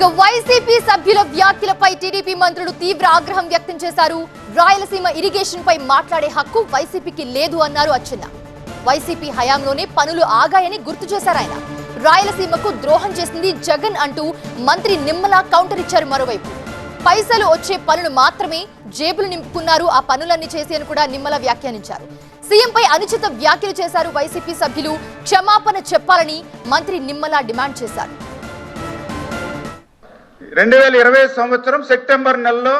ఇక వైసీపీ సభ్యుల వ్యాఖ్యలపై టీడీపీ మంత్రులు తీవ్ర ఆగ్రహం వ్యక్తం చేశారు. రాయలసీమ ఇరిగేషన్ పై మాట్లాడే హక్కు వైసీపీకి లేదు అన్నారు అచ్చెన్న. వైసీపీ హయాంలోనే పనులు ఆగాయని గుర్తు చేశారు ఆయన. రాయలసీమకు ద్రోహం చేసింది జగన్ అంటూ మంత్రి నిమ్మల కౌంటర్ ఇచ్చారు. మరోవైపు పైసలు వచ్చే పనులు మాత్రమే జేబులు నింపుకున్నారు, ఆ పనులన్నీ చేసి అని కూడా నిమ్మల వ్యాఖ్యానించారు. సీఎంపై అనుచిత వ్యాఖ్యలు చేశారు వైసీపీ సభ్యులు. క్షమాపణ చెప్పాలని మంత్రి నిమ్మల డిమాండ్ చేశారు. 2020 సంవత్సరం సెప్టెంబర్ నెలలో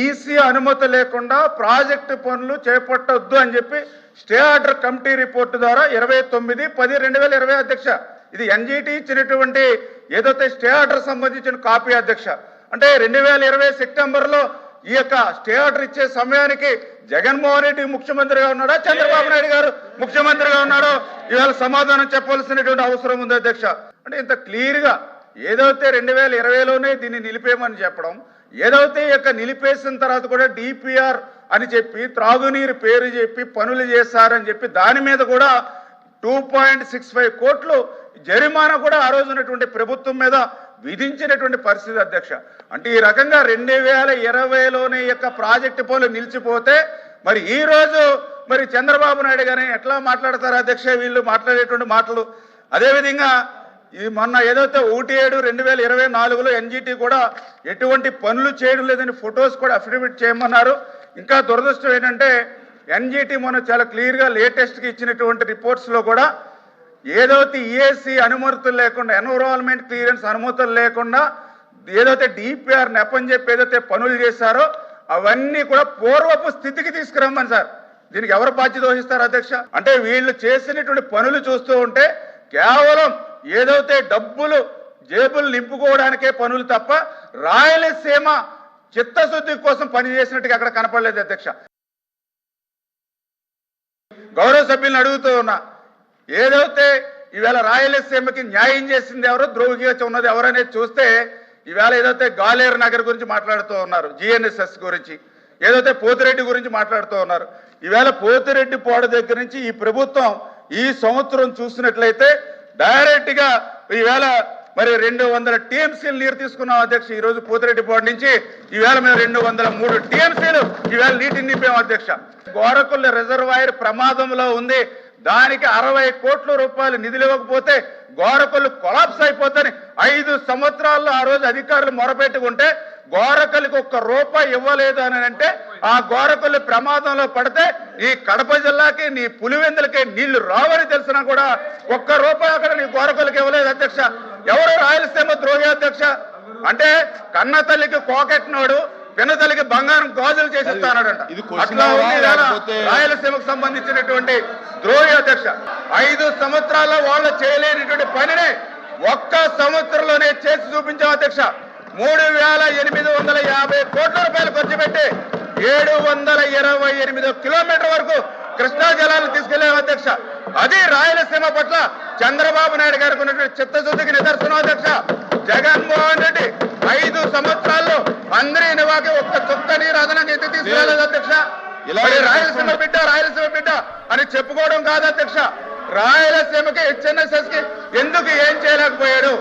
ఈసీ అనుమతి లేకుండా ప్రాజెక్టు పనులు చేపట్టొద్దు అని చెప్పి స్టే ఆర్డర్ కమిటీ రిపోర్టు ద్వారా 29/10/2020 అధ్యక్ష, ఇది ఎన్జీటీ ఇచ్చినటువంటి ఏదైతే స్టే ఆర్డర్ సంబంధించిన కాపీ అధ్యక్ష. అంటే 2020 సెప్టెంబర్లో ఈ స్టే ఆర్డర్ ఇచ్చే సమయానికి జగన్మోహన్ రెడ్డి ముఖ్యమంత్రిగా ఉన్నాడా, చంద్రబాబు నాయుడు గారు ముఖ్యమంత్రిగా ఉన్నాడో ఇవాళ సమాధానం చెప్పాల్సినటువంటి అవసరం ఉంది అధ్యక్ష. అంటే ఇంత క్లియర్గా ఏదైతే 2020లోనే దీన్ని నిలిపేయమని చెప్పడం, ఏదైతే నిలిపేసిన తర్వాత కూడా డిపిఆర్ అని చెప్పి త్రాగునీరు పేరు చెప్పి పనులు చేస్తారని చెప్పి దాని మీద కూడా 2.65 కోట్లు జరిమానా కూడా ఆ రోజు ఉన్నటువంటి ప్రభుత్వం మీద విధించినటువంటి పరిస్థితి అధ్యక్ష. అంటే ఈ రకంగా 2020లోనే ప్రాజెక్టు పనులు నిలిచిపోతే మరి ఈ రోజు మరి చంద్రబాబు నాయుడు గారిని ఎట్లా మాట్లాడతారు అధ్యక్ష వీళ్ళు మాట్లాడేటువంటి మాటలు. అదేవిధంగా ఈ మొన్న ఏదైతే 1/7/2024లో ఎన్జీటీ కూడా ఎటువంటి పనులు చేయడం లేదని ఫొటోస్ కూడా అఫిడవిట్ చేయమన్నారు. ఇంకా దురదృష్టం ఏంటంటే ఎన్జీటీ మొన్న చాలా క్లియర్గా లేటెస్ట్గా ఇచ్చినటువంటి రిపోర్ట్స్లో కూడా ఏదైతే ఈఏసీ అనుమతులు లేకుండా, ఎన్విరాన్మెంట్ క్లియరెన్స్ అనుమతులు లేకుండా ఏదైతే డిపిఆర్ నెపని చెప్పి ఏదైతే పనులు చేశారో అవన్నీ కూడా పూర్వపు స్థితికి తీసుకురమ్మని సార్. దీనికి ఎవరు బాధ్యత వహిస్తారు అధ్యక్ష? అంటే వీళ్ళు చేసినటువంటి పనులు చూస్తూ ఉంటే కేవలం ఏదైతే డబ్బులు జేబులు నింపుకోవడానికే పనులు తప్ప రాయలసీమ చిత్తశుద్ధి కోసం పనిచేసినట్టుగా అక్కడ కనపడలేదు అధ్యక్ష. గౌరవ సభ్యులను అడుగుతూ ఉన్నా, ఏదైతే ఈవేళ రాయలసీమకి న్యాయం చేసింది ఎవరు, ద్రోహిగా ఉన్నది ఎవరనేది చూస్తే ఈవేళ ఏదైతే గాలేరు నగర్ గురించి మాట్లాడుతూ ఉన్నారు, జిఎన్ఎస్ఎస్ గురించి, ఏదైతే పోతిరెడ్డి గురించి మాట్లాడుతూ ఉన్నారు. ఈవేళ పోతిరెడ్డి పోడ దగ్గర నుంచి ఈ ప్రభుత్వం ఈ సంవత్సరం చూసినట్లయితే డైరెక్ట్ గా ఈవేళ మరి 200 టీఎంసీలు నీరు తీసుకున్నాం అధ్యక్ష. ఈ రోజు పోతిరెడ్డి పోడ నుంచి ఈవేళ మేము 203 టీఎంసీలు ఈవేళ నీటిని నింపాం అధ్యక్ష. గోరకొల్లు రిజర్వాయర్ ప్రమాదంలో ఉంది, దానికి 60 కోట్ల రూపాయలు నిధులు ఇవ్వకపోతే గోరకొల్లు కొలాప్స్ అయిపోతాని 5 సంవత్సరాల్లో ఆ రోజు అధికారులు మొరపెట్టుకుంటే గోరకొల్లుకి 1 రూపాయి ఇవ్వలేదు అని అంటే ఆ గోరకొల్లు ప్రమాదంలో పడితే నీ కడప జిల్లాకి నీ పులివెందులకి నీళ్లు రావని తెలిసినా కూడా 1 రూపాయి అక్కడ నీ గోరకొల్లుకి ఇవ్వలేదు అధ్యక్ష. ఎవరు రాయలసీమ ద్రోహి అధ్యక్ష? అంటే కన్న తల్లికి కోకెట్టినోడు పిన్న తల్లికి బంగారం గాజులు చేసిస్తానంట. అట్లా రాయలసీమకు సంబంధించినటువంటి ద్రోహి అధ్యక్ష. 5 సంవత్సరాల్లో వాళ్ళు చేయలేనిటువంటి పనిని 1 సంవత్సరంలోనే చేసి చూపించాం అధ్యక్ష. 3850 కోట్ల రూపాయలు ఖర్చు పెట్టి 728 కిలోమీటర్ వరకు కృష్ణా జలాలను తీసుకెళ్లాం అధ్యక్ష. అది రాయలసీమ పట్ల చంద్రబాబు నాయుడు గారికి ఉన్నటువంటి చిత్తశుద్ధికి నిదర్శనం అధ్యక్ష. జగన్మోహన్ రెడ్డి 5 సంవత్సరాల్లో అందరి నివాకి 1 చుక్క నీరు అదనంగా ఎత్తి తీసుకురాలేదు అధ్యక్ష. రాయలసీమ బిడ్డ అని చెప్పుకోవడం కాదు అధ్యక్ష. రాయలసీమకి హెచ్ఎన్ఎస్ఎస్ కి ఎందుకు ఏం చేయలేకపోయాడు?